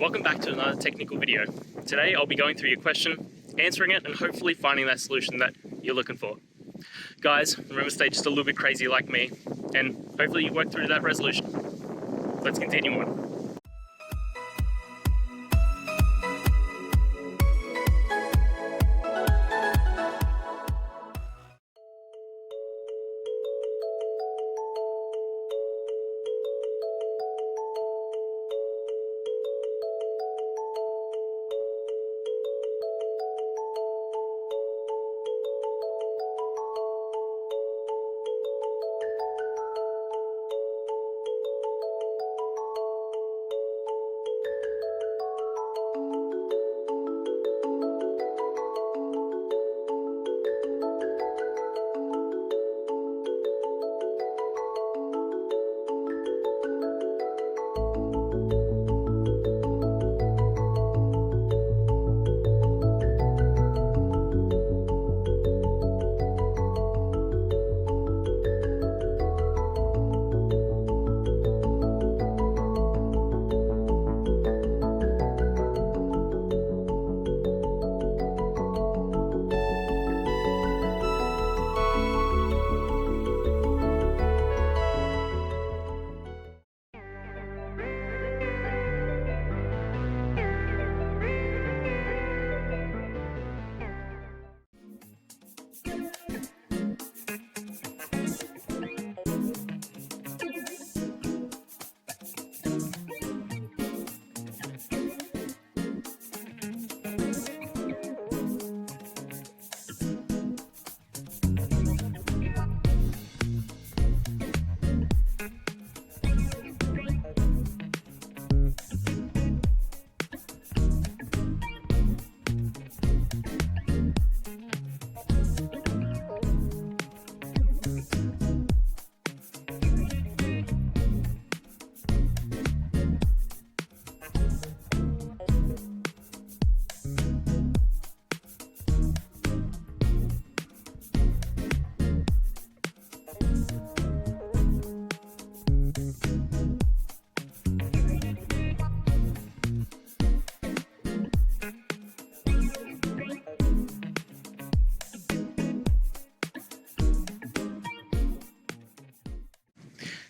Welcome back to another technical video. Today I'll be going through your question, answering it, and hopefully finding that solution that you're looking for. Guys, remember to stay just a little bit crazy like me, and hopefully you work through that resolution. Let's continue on.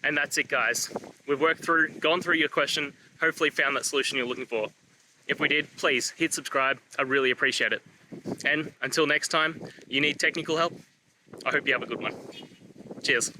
And that's it, guys. We've gone through your question, hopefully found that solution you're looking for. If we did, please hit subscribe. I really appreciate it. And until next time, you need technical help, I hope you have a good one. Cheers.